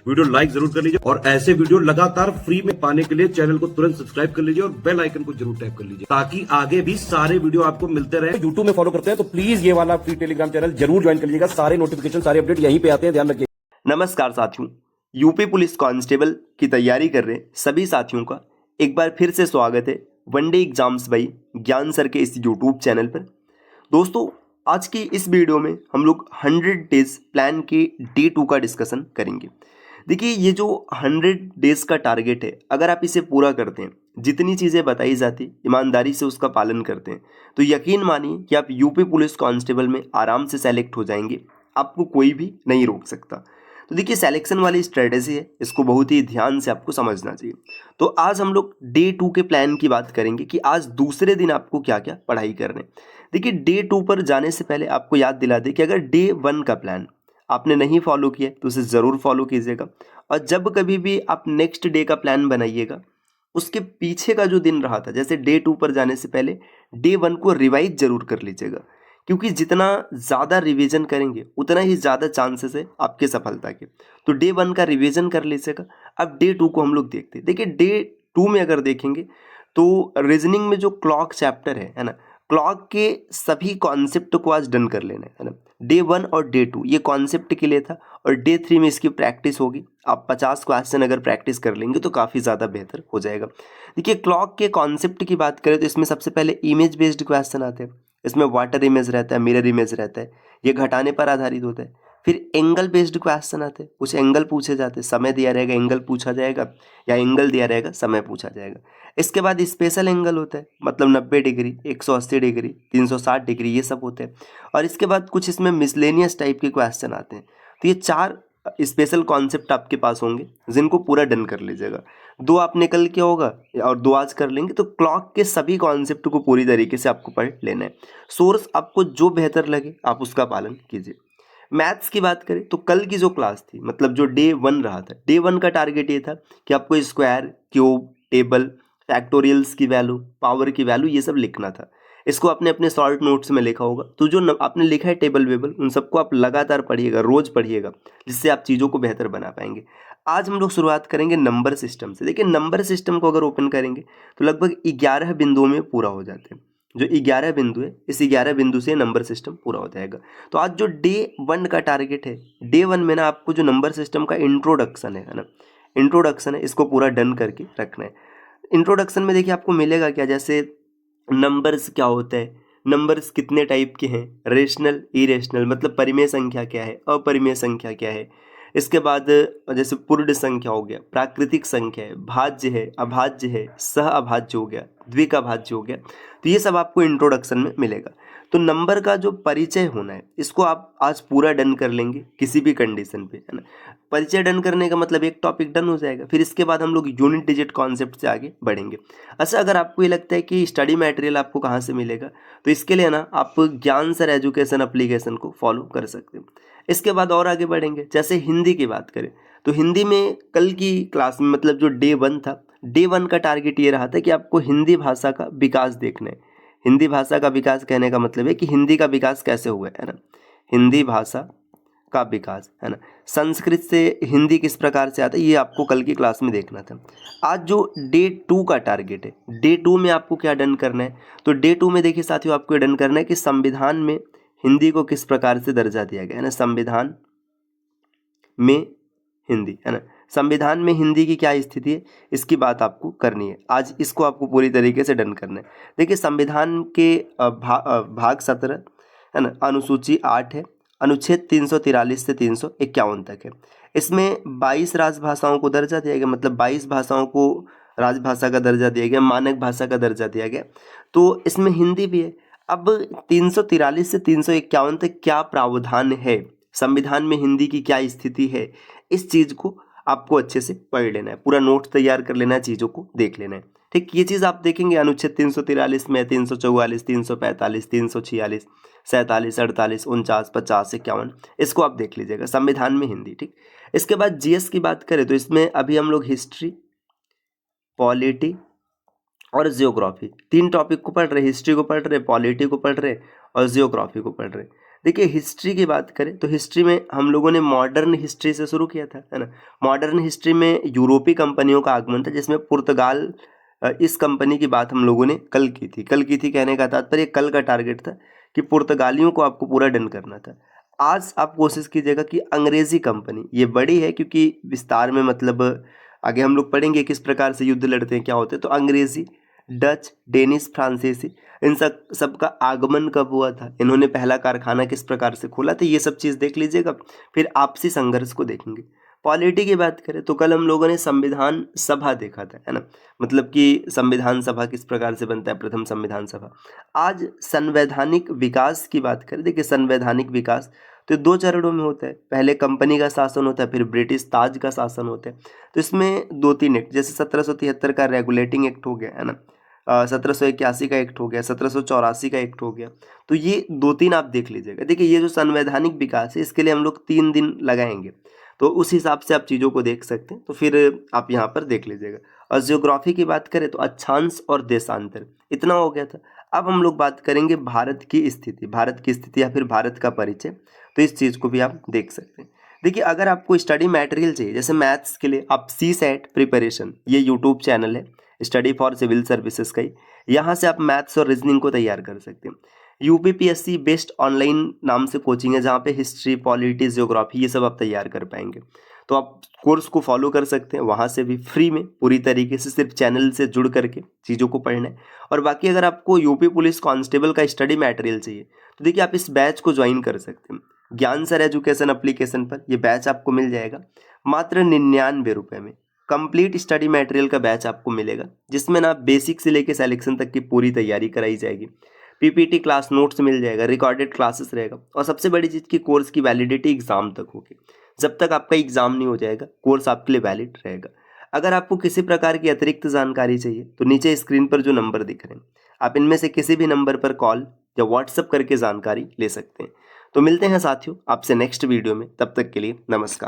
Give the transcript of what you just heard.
Video like जरूर कर लीजिए और ऐसे वीडियो लगातार फ्री में पाने के लिए चैनल को तुरंत सब्सक्राइब कर लीजिए और बेल आइकन को जरूर टैप कर लीजिए ताकि आगे भी सारे वीडियो आपको मिलते रहे। यूट्यूब में फॉलो करते हैं तो प्लीज ये वाला फ्री टेलीग्राम चैनल जरूर ज्वाइन कर लीजिएगा। सारे नोटिफिकेशन सारे अपडेट यहीं पे आते हैं, ध्यान रखिए। नमस्कार साथियों, यूपी पुलिस कांस्टेबल की तैयारी कर रहे सभी साथियों का एक बार फिर से स्वागत है वनडे एग्जाम्स बाई ज्ञान सर के इस यूट्यूब चैनल पर। दोस्तों, आज की इस वीडियो में हम लोग 100 डेज प्लान के डे 2 का डिस्कशन करेंगे। देखिए, ये जो 100 डेज का टारगेट है, अगर आप इसे पूरा करते हैं, जितनी चीज़ें बताई जाती ईमानदारी से उसका पालन करते हैं, तो यकीन मानिए कि आप यूपी पुलिस कांस्टेबल में आराम से सेलेक्ट हो जाएंगे। आपको कोई भी नहीं रोक सकता। तो देखिए, सिलेक्शन वाली स्ट्रेटेजी है, इसको बहुत ही ध्यान से आपको समझना चाहिए। तो आज हम लोग डे 2 के प्लान की बात करेंगे कि आज दूसरे दिन आपको क्या क्या पढ़ाई करने। देखिए, डे 2 पर जाने से पहले आपको याद दिला दें कि अगर डे 1 का प्लान आपने नहीं फॉलो किया तो उसे ज़रूर फॉलो कीजिएगा। और जब कभी भी आप नेक्स्ट डे का प्लान बनाइएगा, उसके पीछे का जो दिन रहा था, जैसे डे 2 पर जाने से पहले डे 1 को रिवाइज जरूर कर लीजिएगा, क्योंकि जितना ज़्यादा रिवीजन करेंगे उतना ही ज़्यादा चांसेस है आपके सफलता के। तो डे 1 का रिवीजन कर लीजिएगा। अब डे 2 को हम लोग देखते हैं। देखिए, डे 2 में अगर देखेंगे तो रीजनिंग में जो क्लॉक चैप्टर है ना, क्लॉक के सभी कॉन्सेप्ट को आज डन कर लेना है ना। डे 1 और डे 2 ये कॉन्सेप्ट के लिए था और डे 3 में इसकी प्रैक्टिस होगी। आप 50 क्वेश्चन अगर प्रैक्टिस कर लेंगे तो काफ़ी ज़्यादा बेहतर हो जाएगा। देखिए, क्लॉक के कॉन्सेप्ट की बात करें तो इसमें सबसे पहले इमेज बेस्ड क्वेश्चन आते हैं। इसमें वाटर इमेज रहता है, मिरर इमेज रहता है, ये घटाने पर आधारित होता है। फिर एंगल बेस्ड क्वेश्चन आते हैं, कुछ एंगल पूछे जाते हैं, समय दिया रहेगा एंगल पूछा जाएगा, या एंगल दिया रहेगा समय पूछा जाएगा। इसके बाद स्पेशल एंगल होता है, मतलब 90 डिग्री, 180 डिग्री, 360 डिग्री, ये सब होते हैं। और इसके बाद कुछ इसमें मिसलेनियस टाइप के क्वेश्चन आते हैं। तो ये 4 स्पेशल कॉन्सेप्ट आपके पास होंगे, जिनको पूरा डन कर लीजिएगा। 2 आपने कल किया होगा और 2 आज कर लेंगे। तो क्लॉक के सभी कॉन्सेप्ट को पूरी तरीके से आपको पढ़ लेना है। सोर्स आपको जो बेहतर लगे आप उसका पालन कीजिए। मैथ्स की बात करें तो कल की जो क्लास थी, मतलब जो डे 1 रहा था, डे 1 का टारगेट ये था कि आपको स्क्वायर, क्यूब, टेबल, फैक्टोरियल्स की वैल्यू, पावर की वैल्यू, ये सब लिखना था। इसको आपने अपने शॉर्ट नोट्स में लिखा होगा। तो जो आपने लिखा है टेबल वेबल, उन सबको आप लगातार पढ़िएगा, रोज पढ़िएगा, जिससे आप चीज़ों को बेहतर बना पाएंगे। आज हम लोग शुरुआत करेंगे नंबर सिस्टम से। देखिए, नंबर सिस्टम को अगर ओपन करेंगे तो लगभग 11 बिंदुओं में पूरा हो जाते हैं। जो 11 बिंदु है, इस 11 बिंदु से नंबर सिस्टम पूरा हो जाएगा। तो आज जो डे 1 का टारगेट है, डे 1 में ना आपको जो नंबर सिस्टम का इंट्रोडक्शन है ना, इंट्रोडक्शन है, इसको पूरा डन करके रखना है। इंट्रोडक्शन में देखिए आपको मिलेगा क्या, जैसे नंबर्स क्या होता है, नंबर्स कितने टाइप के हैं, रेशनल, इरेशनल, मतलब परिमेय संख्या क्या है, अपरिमेय संख्या क्या है। इसके बाद जैसे पूर्ण संख्या हो गया, प्राकृतिक संख्या है, भाज्य है, अभाज्य है, सह अभाज्य हो गया, द्विक अभाज्य हो गया। तो ये सब आपको इंट्रोडक्शन में मिलेगा। तो नंबर का जो परिचय होना है, इसको आप आज पूरा डन कर लेंगे किसी भी कंडीशन पे, है ना। परिचय डन करने का मतलब एक टॉपिक डन हो जाएगा। फिर इसके बाद हम लोग यूनिट डिजिट कॉन्सेप्ट से आगे बढ़ेंगे। अच्छा, अगर आपको ये लगता है कि स्टडी मटेरियल आपको कहाँ से मिलेगा, तो इसके लिए ना आप ज्ञान सर एजुकेशन एप्लीकेशन को फॉलो कर सकते हैं। इसके बाद और आगे बढ़ेंगे। जैसे हिंदी की बात करें तो हिंदी में कल की क्लास में, मतलब जो डे 1 था, डे 1 का टारगेट ये रहा था कि आपको हिंदी भाषा का विकास देखना है। हिंदी भाषा का विकास कहने का मतलब है कि हिंदी का विकास कैसे हुआ है ना, हिंदी भाषा का विकास, है ना। संस्कृत से हिंदी किस प्रकार से आता है, ये आपको कल की क्लास में देखना था। आज जो डे 2 का टारगेट है, डे 2 में आपको क्या डन करना है, तो डे 2 में देखिए साथियों, आपको ये डन करना है कि संविधान में हिंदी को किस प्रकार से दर्जा दिया गया है ना, संविधान में हिंदी, है ना। संविधान में हिंदी की क्या स्थिति है, इसकी बात आपको करनी है। आज इसको आपको पूरी तरीके से डन करना है। देखिए, संविधान के भाग 17, है ना, अनुसूची 8 है, अनुच्छेद 343 से 351 तक है। इसमें 22 राजभाषाओं को दर्जा दिया गया, मतलब 22 भाषाओं को राजभाषा का दर्जा दिया गया, मानक भाषा का दर्जा दिया गया। तो इसमें हिंदी भी है। अब 343 से 351 तक क्या प्रावधान है, संविधान में हिंदी की क्या स्थिति है, इस चीज़ को आपको अच्छे से पढ़ लेना है, पूरा नोट तैयार कर लेना है, चीज़ों को देख लेना है। ठीक, ये चीज़ आप देखेंगे अनुच्छेद 343 में 344, 345, 346, 47, 48, 49, 50, 51, इसको आप देख लीजिएगा, संविधान में हिंदी। ठीक, इसके बाद जीएस की बात करें तो इसमें अभी हम लोग हिस्ट्री, पॉलिटी और जियोग्राफी, 3 टॉपिक को पढ़ रहे, हिस्ट्री को पढ़ रहे, पॉलिटी को पढ़ रहे और जियोग्राफी को पढ़ रहे। देखिए हिस्ट्री की बात करें तो हिस्ट्री में हम लोगों ने मॉडर्न हिस्ट्री से शुरू किया था, है ना। मॉडर्न हिस्ट्री में यूरोपीय कंपनियों का आगमन था, जिसमें पुर्तगाल इस कंपनी की बात हम लोगों ने कल की थी। कहने का तात्पर्य कल का टारगेट था कि पुर्तगालियों को आपको पूरा डन करना था। आज आप कोशिश कीजिएगा कि अंग्रेजी कंपनी, ये बड़ी है क्योंकि विस्तार में मतलब आगे हम लोग पढ़ेंगे किस प्रकार से युद्ध लड़ते हैं, क्या होते हैं। तो अंग्रेजी, डच, डेनिश, फ्रांसीसी, इन सब का आगमन कब हुआ था, इन्होंने पहला कारखाना किस प्रकार से खोला था, ये सब चीज़ देख लीजिएगा। फिर आपसी संघर्ष को देखेंगे। पॉलिटी की बात करें तो कल हम लोगों ने संविधान सभा देखा था, है ना। मतलब कि संविधान सभा किस प्रकार से बनता है, प्रथम संविधान सभा। आज संवैधानिक विकास की बात करें, देखिए संवैधानिक विकास तो 2 चरणों में होता है। पहले कंपनी का शासन होता है, फिर ब्रिटिश ताज का शासन होता है। तो इसमें 2-3 एक्ट, जैसे 1773 का रेगुलेटिंग एक्ट हो गया, है ना। 1781 का एक्ट हो गया, 1784 का एक्ट हो गया। तो ये 2-3 आप देख लीजिएगा। देखिए ये जो संवैधानिक विकास है, इसके लिए हम लोग 3 दिन लगाएंगे, तो उस हिसाब से आप चीज़ों को देख सकते हैं। तो फिर आप यहाँ पर देख लीजिएगा। और ज्योग्राफी की बात करें तो अक्षांश और देशांतर इतना हो गया था। अब हम लोग बात करेंगे भारत की स्थिति या फिर भारत का परिचय। तो इस चीज़ को भी आप देख सकते हैं। देखिए अगर आपको स्टडी मटेरियल चाहिए, जैसे मैथ्स के लिए आप CSAT प्रिपरेशन, ये यूट्यूब चैनल है स्टडी फॉर सिविल सर्विसेज का ही, यहाँ से आप मैथ्स और रीजनिंग को तैयार कर सकते हैं। UPPSC बेस्ट ऑनलाइन नाम से कोचिंग है, जहाँ पे हिस्ट्री, पॉलिटी, ज्योग्राफी ये सब आप तैयार कर पाएंगे। तो आप कोर्स को फॉलो कर सकते हैं, वहाँ से भी फ्री में पूरी तरीके से, सिर्फ चैनल से जुड़ करके चीज़ों को पढ़ना है। और बाकी अगर आपको यूपी पुलिस कांस्टेबल का स्टडी मटेरियल चाहिए तो देखिए आप इस बैच को ज्वाइन कर सकते हैं। ज्ञान सर एजुकेशन एप्लीकेशन पर ये बैच आपको मिल जाएगा मात्र 99 रुपये में। कंप्लीट स्टडी मटेरियल का बैच आपको मिलेगा, जिसमें ना बेसिक से लेकर सिलेक्शन तक की पूरी तैयारी कराई जाएगी। PPT क्लास नोट्स मिल जाएगा, रिकॉर्डेड क्लासेस रहेगा, और सबसे बड़ी चीज़ की कोर्स की वैलिडिटी एग्जाम तक होगी। जब तक आपका एग्जाम नहीं हो जाएगा कोर्स आपके लिए वैलिड रहेगा। अगर आपको किसी प्रकार की अतिरिक्त जानकारी चाहिए तो नीचे स्क्रीन पर जो नंबर दिख रहे हैं, आप इनमें से किसी भी नंबर पर कॉल या व्हाट्सएप करके जानकारी ले सकते हैं। तो मिलते हैं साथियों आपसे नेक्स्ट वीडियो में, तब तक के लिए नमस्कार।